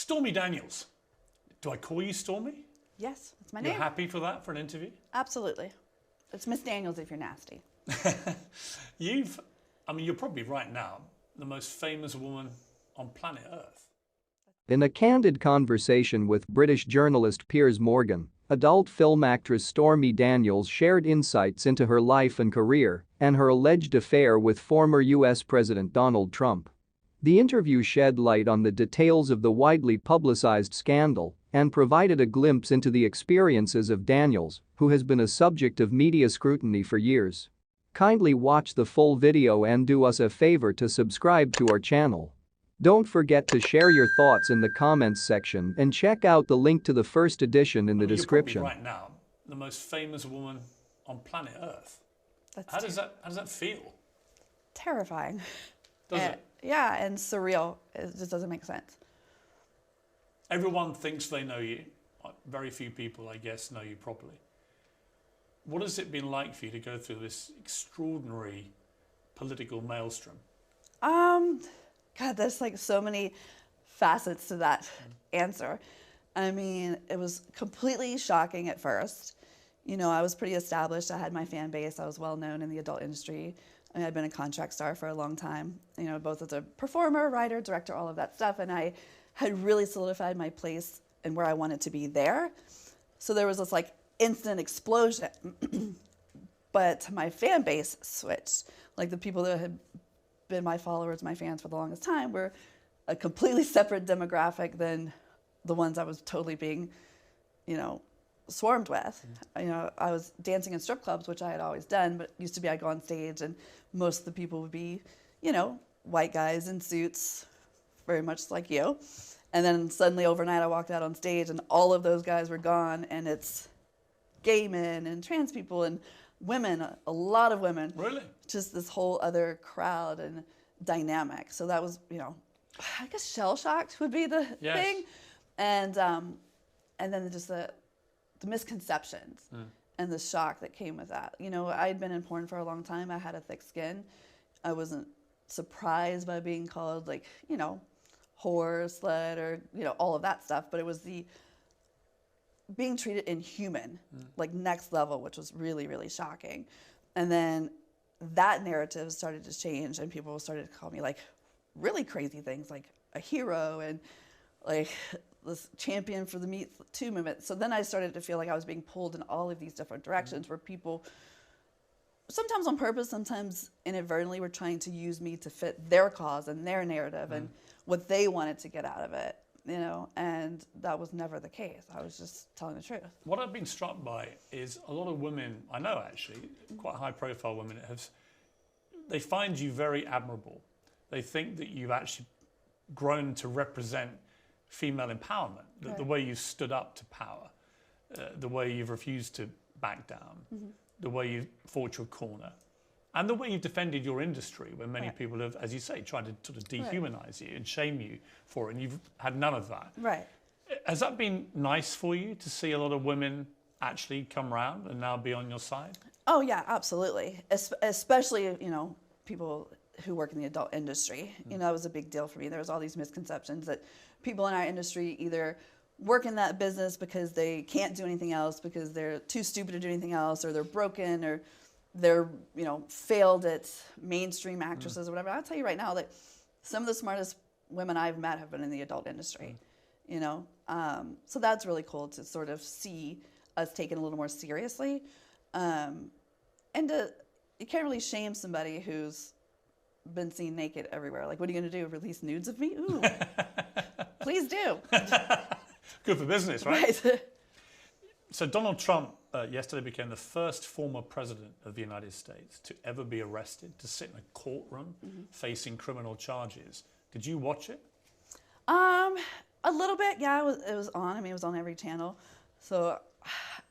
Stormy Daniels. Do I call you Stormy? Yes, that's my You're name. happy for that, for an interview? Absolutely. It's Miss Daniels if you're nasty. You're probably right now the most famous woman on planet Earth. In a candid conversation with British journalist Piers Morgan, adult film actress Stormy Daniels shared insights into her life and career and her alleged affair with former US President Donald Trump. The interview shed light on the details of the widely publicized scandal and provided a glimpse into the experiences of Daniels, who has been a subject of media scrutiny for years. Kindly watch the full video and do us a favor to subscribe to our channel. Don't forget to share your thoughts in the comments section and check out the link to the first edition in the description. You're probably right now the most famous woman on planet Earth. How does that feel? Terrifying. Does it? Yeah, and surreal. It just doesn't make sense. Everyone thinks they know you. Very few people, I guess, know you properly. What has it been like for you to go through this extraordinary political maelstrom? God, there's like so many facets to that answer. I mean, it was completely shocking at first. You know, I was pretty established. I had my fan base. I was well known in the adult industry. I mean, I'd been a contract star for a long time, you know, both as a performer, writer, director, all of that stuff. And I had really solidified my place and where I wanted to be there. So there was this like instant explosion. But my fan base switched. Like the people that had been my followers, my fans for the longest time were a completely separate demographic than the ones I was totally being, you know, swarmed with. You know, I was dancing in strip clubs, which I had always done, but used to be I'd go on stage and most of the people would be, you know, white guys in suits, very much like you. And then suddenly overnight I walked out on stage and all of those guys were gone and it's gay men and trans people and women, a lot of women. Really? Just this whole other crowd and dynamic. So that was, you know, I guess shell-shocked would be the thing. And then just the misconceptions and the shock that came with that. You know, I'd been in porn for a long time. I had a thick skin. I wasn't surprised by being called like, you know, whore, slut, or, you know, all of that stuff. But it was the being treated inhuman, like next level, which was really, really shocking. And then that narrative started to change and people started to call me like really crazy things like a hero and like this champion for the Me Too movement. So then I started to feel like I was being pulled in all of these different directions where people, sometimes on purpose, sometimes inadvertently, were trying to use me to fit their cause and their narrative and what they wanted to get out of it, you know, and that was never the case. I was just telling the truth. What I've been struck by is a lot of women, I know actually, quite high profile women, they find you very admirable. They think that you've actually grown to represent female empowerment, the way you've stood up to power, the way you've refused to back down, the way you've fought your corner, and the way you've defended your industry when many people have, as you say, tried to sort of dehumanize you and shame you for it, and you've had none of that. Right. Has that been nice for you to see a lot of women actually come around and now be on your side? Oh yeah, absolutely. Especially, you know, people who work in the adult industry. You know, that was a big deal for me. There was all these misconceptions that people in our industry either work in that business because they can't do anything else, because they're too stupid to do anything else, or they're broken, or they're, you know, failed at mainstream actresses or whatever. I'll tell you right now that some of the smartest women I've met have been in the adult industry, you know. So that's really cool to sort of see us taken a little more seriously. And you can't really shame somebody who's been seen naked everywhere. Like, what are you going to do? Release nudes of me? Ooh, please do. Good for business, right? Right. So Donald Trump yesterday became the first former president of the United States to ever be arrested, to sit in a courtroom facing criminal charges. Did you watch it? A little bit, yeah. It was on. I mean, it was on every channel. So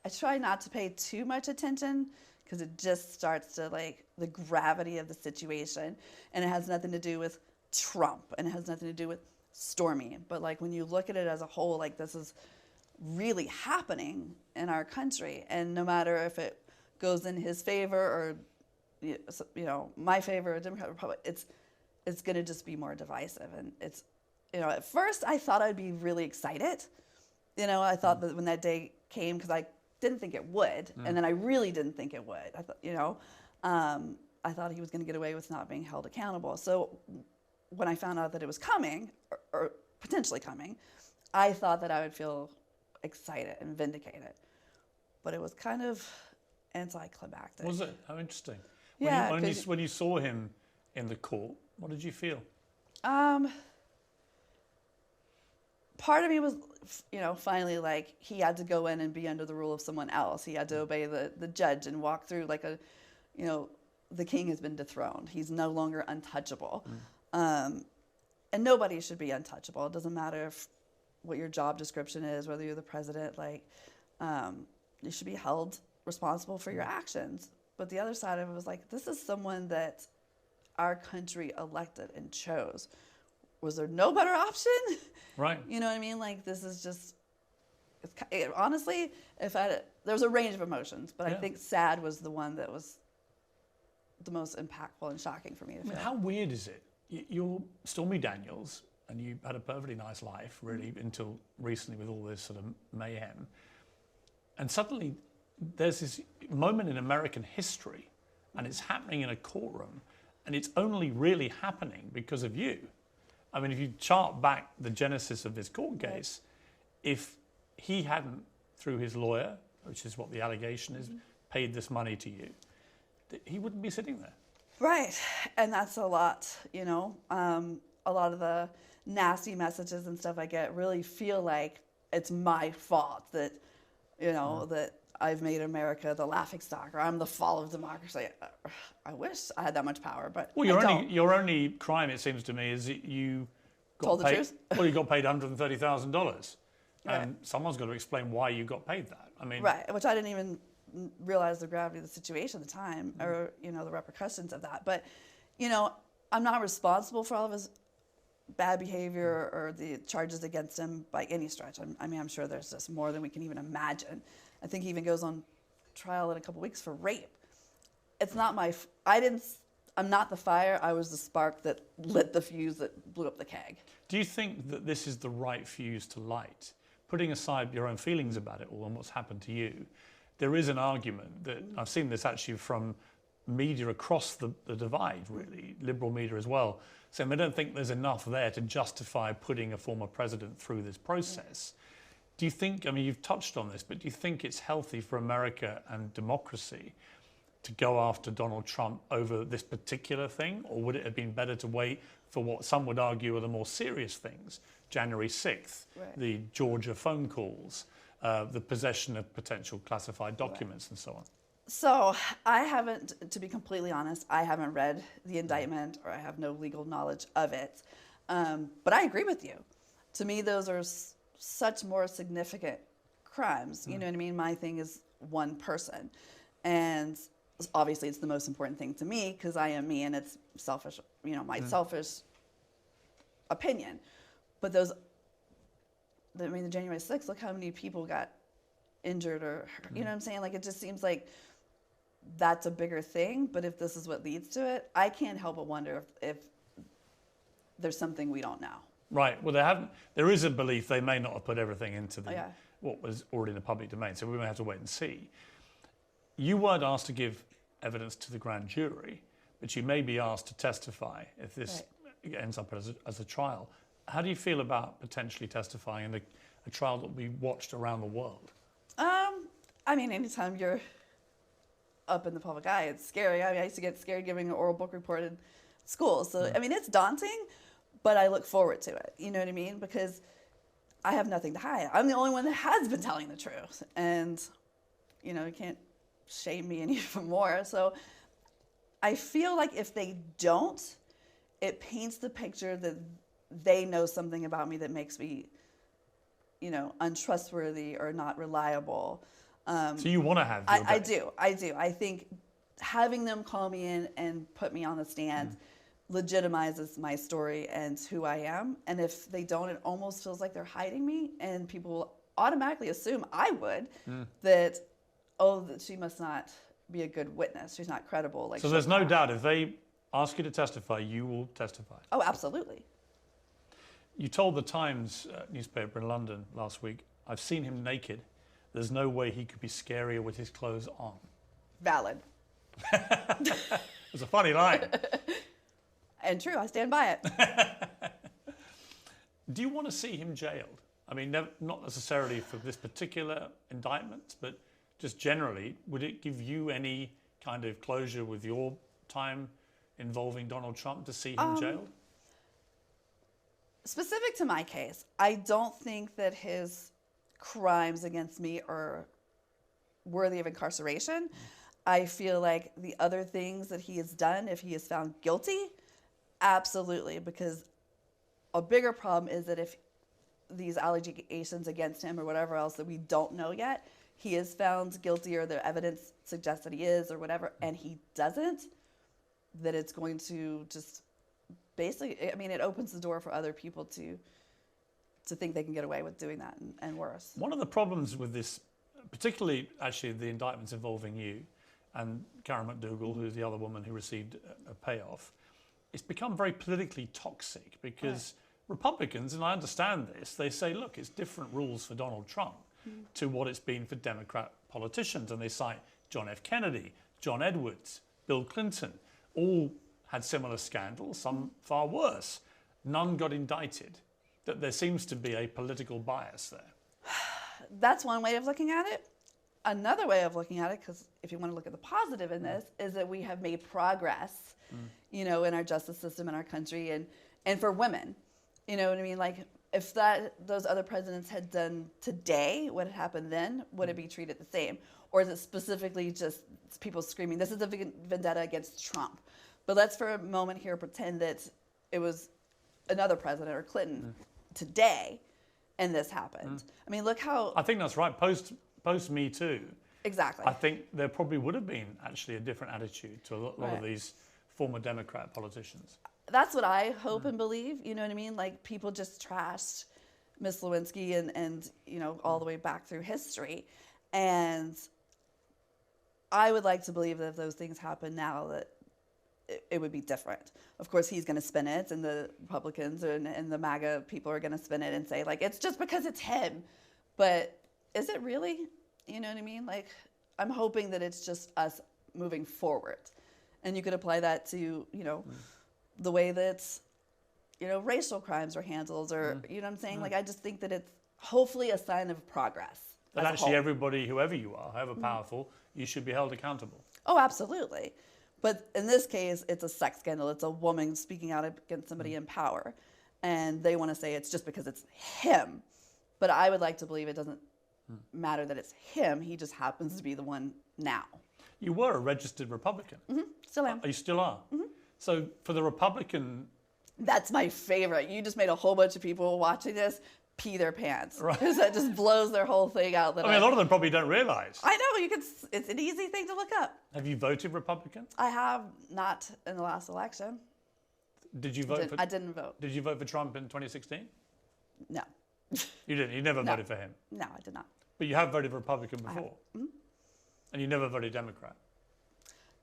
I try not to pay too much attention because it just starts to, like, the gravity of the situation. And it has nothing to do with Trump, and it has nothing to do with Stormy. But, like, when you look at it as a whole, like, this is really happening in our country. And no matter if it goes in his favor or, you know, my favor, or Democrat, Republican, it's going to just be more divisive. And it's at first I thought I'd be really excited. I thought that when that day came, because I didn't think it would, and then I really didn't think it would. I thought, I thought he was going to get away with not being held accountable. So when I found out that it was coming, or potentially coming, I thought that I would feel excited and vindicated. But it was kind of anticlimactic. Was it? How interesting. Yeah. When you saw him in the court, what did you feel? Part of me was, finally like he had to go in and be under the rule of someone else. He had to obey the judge and walk through like the king has been dethroned. He's no longer untouchable. And nobody should be untouchable. It doesn't matter what your job description is, whether you're the president, you should be held responsible for your actions. But the other side of it was like, this is someone that our country elected and chose. Was there no better option? Right. You know what I mean? Like, this is just, honestly, there was a range of emotions, but I think sad was the one that was the most impactful and shocking for me to feel. How weird is it? You're Stormy Daniels, and you had a perfectly nice life, really, until recently with all this sort of mayhem. And suddenly, there's this moment in American history, and it's happening in a courtroom, and it's only really happening because of you. I mean, if you chart back the genesis of this court case, if he hadn't, through his lawyer, which is what the allegation is, paid this money to you, he wouldn't be sitting there. Right. And that's a lot, a lot of the nasty messages and stuff I get really feel like it's my fault that, that I've made America the laughingstock, or I'm the fall of democracy. I wish I had that much power, but your only crime, it seems to me, is that you told the truth. Well, you got paid $130,000, right. And someone's got to explain why you got paid that. I mean, right, which I didn't even realize the gravity of the situation at the time, or the repercussions of that. But I'm not responsible for all of his bad behavior or the charges against him by any stretch. I'm sure there's just more than we can even imagine. I think he even goes on trial in a couple weeks for rape. It's not I'm not the fire. I was the spark that lit the fuse that blew up the keg. Do you think that this is the right fuse to light? Putting aside your own feelings about it all and what's happened to you, there is an argument that I've seen this actually from media across the divide, really, liberal media as well, saying they don't think there's enough there to justify putting a former president through this process. Do you think, you've touched on this, but do you think it's healthy for America and democracy to go after Donald Trump over this particular thing? Or would it have been better to wait for what some would argue are the more serious things? January 6th, right. The Georgia phone calls, the possession of potential classified documents, right. And so on. So I haven't, to be completely honest, I haven't read the indictment, or I have no legal knowledge of it. But I agree with you. To me, those are such more significant crimes. You know what I mean? My thing is one person. And obviously it's the most important thing to me because I am me, and it's selfish, my selfish opinion. But the January 6th, look how many people got injured or, you know what I'm saying? Like, it just seems like that's a bigger thing. But if this is what leads to it, I can't help but wonder if there's something we don't know. Right. Well, there is a belief they may not have put everything into what was already in the public domain. So we may have to wait and see. You weren't asked to give evidence to the grand jury, but you may be asked to testify if this ends up as a trial. How do you feel about potentially testifying in a trial that will be watched around the world? Anytime you're up in the public eye, it's scary. I used to get scared giving an oral book report in school. So, it's daunting, but I look forward to it. You know what I mean? Because I have nothing to hide. I'm the only one that has been telling the truth. And, you can't shame me any even more. So I feel like if they don't, it paints the picture that they know something about me that makes me, untrustworthy or not reliable. So you want to have I do. I think having them call me in and put me on the stand legitimizes my story and who I am. And if they don't, it almost feels like they're hiding me, and people will automatically assume I would that she must not be a good witness. She's not credible. So there's no doubt if they ask you to testify, you will testify. Oh, absolutely. You told the Times newspaper in London last week, I've seen him naked. There's no way he could be scarier with his clothes on. Valid. It's a funny line. And true, I stand by it. Do you want to see him jailed? I mean, not necessarily for this particular indictment, but just generally, would it give you any kind of closure with your time involving Donald Trump to see him jailed? Specific to my case, I don't think that his crimes against me are worthy of incarceration. I feel like the other things that he has done, if he is found guilty, absolutely, because a bigger problem is that if these allegations against him or whatever else that we don't know yet, he is found guilty or the evidence suggests that he is or whatever, and he doesn't, that it's going to just basically, I mean, it opens the door for other people to think they can get away with doing that and worse. One of the problems with this, particularly actually the indictments involving you and Karen McDougal, who's the other woman who received a payoff, it's become very politically toxic because Republicans, and I understand this, they say, look, it's different rules for Donald Trump to what it's been for Democrat politicians. And they cite John F. Kennedy, John Edwards, Bill Clinton, all had similar scandals, some far worse. None got indicted. That there seems to be a political bias there. That's one way of looking at it. Another way of looking at it, because if you want to look at the positive in this, is that we have made progress, you know, in our justice system in our country and for women. You know what I mean? Like, if those other presidents had done today what had happened then, would it be treated the same? Or is it specifically just people screaming, this is a vendetta against Trump? But let's for a moment here pretend that it was another president or Clinton today and this happened. I mean, look how... I think that's right. Post Me Too. Exactly. I think there probably would have been actually a different attitude to a lot of these former Democrat politicians. That's what I hope and believe. You know what I mean? Like, people just trashed Miss Lewinsky and you know, all the way back through history. And I would like to believe that if those things happen now, that it would be different. Of course, he's going to spin it, and the Republicans and the MAGA people are going to spin it and say, like, it's just because it's him. But is it really? You know what I mean? Like, I'm hoping that it's just us moving forward. And you could apply that to, you know, the way that, you know, racial crimes are handled, or, you know what I'm saying? Like, I just think that it's hopefully a sign of progress. That actually everybody, whoever you are, however powerful, you should be held accountable. Oh, absolutely. But in this case, it's a sex scandal. It's a woman speaking out against somebody in power. And they want to say it's just because it's him. But I would like to believe it doesn't matter that it's him. He just happens to be the one now. You were a registered Republican. Still am. You still are? So for the Republican... That's my favorite. You just made a whole bunch of people watching this pee their pants. Right. Because that just blows their whole thing out. That I mean, a lot of them probably don't realize. I know. It's an easy thing to look up. Have you voted Republican? I have not in the last election. Did you vote I didn't vote. Did you vote for Trump in 2016? No. You didn't? You never voted for him? No, I did not. But you have voted Republican before? And you never voted Democrat?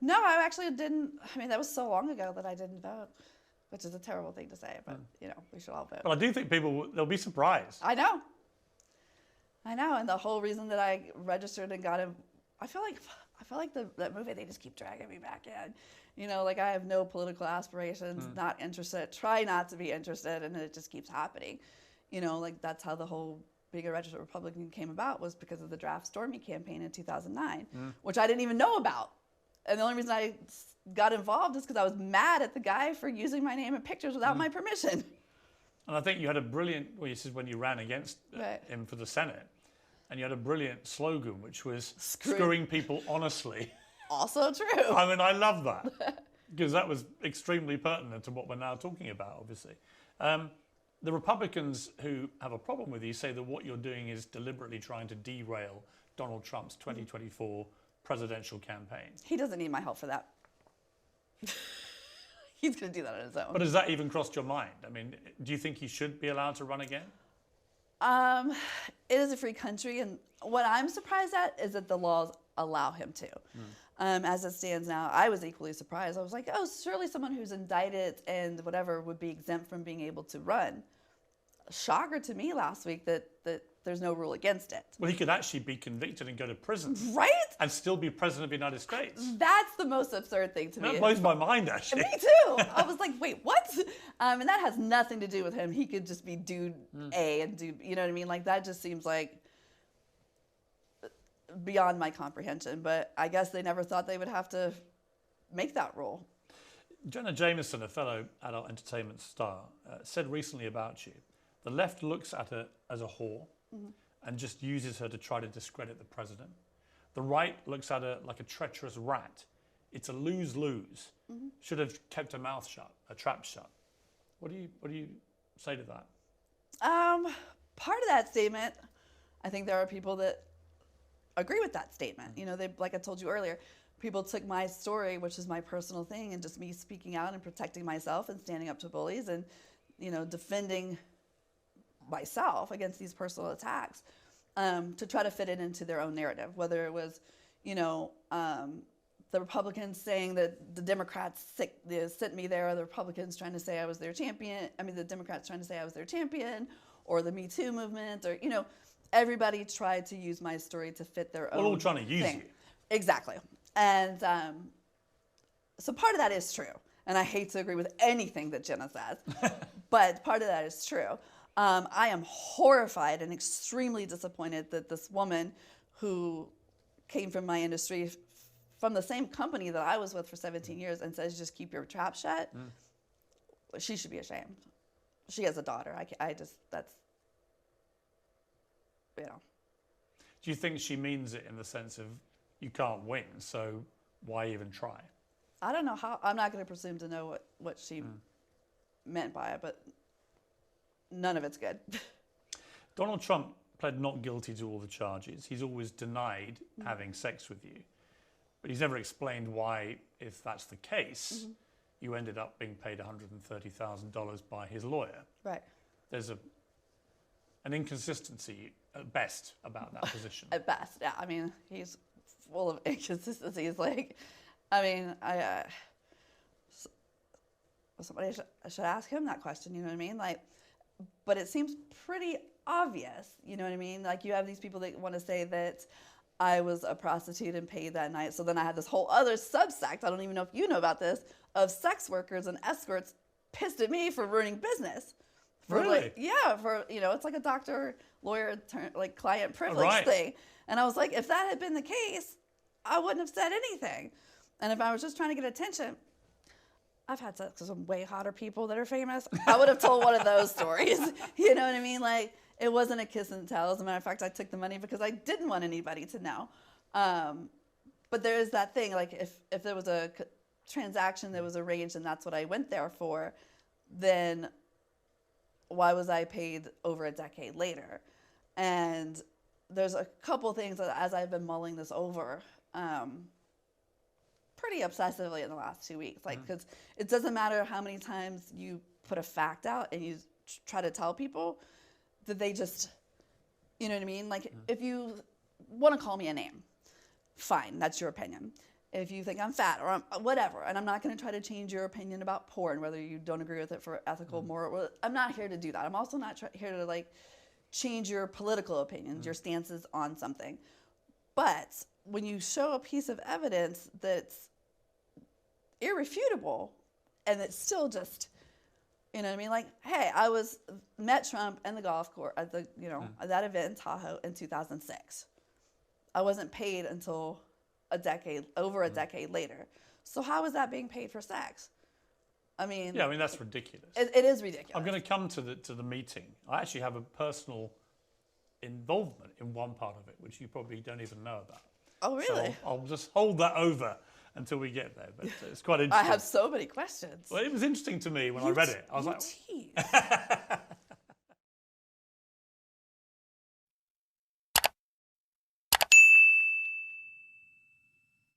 No, I actually didn't. I mean, that was so long ago that I didn't vote, which is a terrible thing to say, but, you know, we should all vote. But I do think they'll be surprised. I know. And the whole reason that I registered and got in, I feel like that movie, they just keep dragging me back in. You know, like, I have no political aspirations, not interested, try not to be interested, and it just keeps happening. You know, like, that's how the whole being a registered Republican came about, was because of the draft Stormy campaign in 2009, which I didn't even know about. And the only reason I got involved is because I was mad at the guy for using my name and pictures without my permission. And I think you had a brilliant, well, this is when you ran against him for the Senate, and you had a brilliant slogan, which was screwing people honestly. Also true. I mean, I love that, because that was extremely pertinent to what we're now talking about, obviously. The Republicans who have a problem with you say that what you're doing is deliberately trying to derail Donald Trump's 2024 presidential campaign. He doesn't need my help for that. He's going to do that on his own. But has that even crossed your mind? I mean, do you think he should be allowed to run again? It is a free country, and what I'm surprised at is that the laws allow him to. As it stands now, I was equally surprised. I was like, oh, surely someone who's indicted and whatever would be exempt from being able to run. shocker to me last week that there's no rule against it. Well, he could actually be convicted and go to prison. Right? And still be president of the United States. That's the most absurd thing to me. That blows my mind, actually. Me too. I was like, wait, what? And that has nothing to do with him. He could just be dude A and dude, you know what I mean? Like, that just seems like beyond my comprehension. But I guess they never thought they would have to make that rule. Jenna Jameson, a fellow adult entertainment star, said recently about you, the left looks at her as a whore and just uses her to try to discredit the president. The right looks at her like a treacherous rat. It's a lose-lose. Should have kept her mouth shut, her trap shut. What do you say to that? Part of that statement, I think there are people that agree with that statement. You know, they, like I told you earlier, people took my story, which is my personal thing, and just me speaking out and protecting myself and standing up to bullies and, you know, defending myself against these personal attacks, to try to fit it into their own narrative. Whether it was, you know, the Republicans saying that the Democrats sent me there, or the Republicans trying to say I was their champion. I mean, the Democrats trying to say I was their champion, or the Me Too movement, or, you know, everybody tried to use my story to fit their own. We're all trying to use thing. you. Exactly. And so part of that is true. And I hate to agree with anything that Jenna says, but part of that is true. I am horrified and extremely disappointed that this woman who came from my industry, from the same company that I was with for 17 years, and says, just keep your trap shut, she should be ashamed. She has a daughter. That's, you know. Do you think she means it in the sense of you can't win, so why even try? I don't know how. I'm not going to presume to know what she meant by it, but none of it's good. Donald Trump pled not guilty to all the charges. He's always denied having sex with you, but he's never explained why, if that's the case, you ended up being paid $130,000 by his lawyer. Right. There's an inconsistency at best about that position. At best, yeah. I mean, he's full of inconsistencies. Like, I mean, somebody should ask him that question. You know what I mean? Like, but it seems pretty obvious. You know what I mean? Like, you have these people that want to say that I was a prostitute and paid that night. So then I had this whole other subsect, I don't even know if you know about this, of sex workers and escorts pissed at me for ruining business. For really? Like, yeah, for, you know, it's like a doctor, lawyer, like client privilege thing. And I was like, if that had been the case, I wouldn't have said anything. And if I was just trying to get attention, I've had sex with some way hotter people that are famous. I would have told one of those stories. You know what I mean? Like, it wasn't a kiss and tell. As a matter of fact, I took the money because I didn't want anybody to know. But there is that thing, like, if there was a transaction that was arranged and that's what I went there for, then why was I paid over a decade later? And there's a couple things that, as I've been mulling this over, pretty obsessively in the last 2 weeks. Like, because it doesn't matter how many times you put a fact out and you try to tell people that they just, you know what I mean? Like, if you want to call me a name, fine, that's your opinion. If you think I'm fat or I'm whatever, and I'm not going to try to change your opinion about porn, whether you don't agree with it for ethical, moral, I'm not here to do that. I'm also not here to, like, change your political opinions, your stances on something. But when you show a piece of evidence that's irrefutable and it's still just, you know what I mean? Like, hey, I met Trump in the golf course at the, you know, at that event in Tahoe in 2006. I wasn't paid until over a decade later. So how is that being paid for sex? I mean, yeah, I mean, that's ridiculous. It is ridiculous. I'm going to come to the meeting. I actually have a personal involvement in one part of it, which you probably don't even know about. Oh, really? So I'll just hold that over until we get there. But it's quite interesting. I have so many questions. Well, it was interesting to me when I read it. I was like, tease.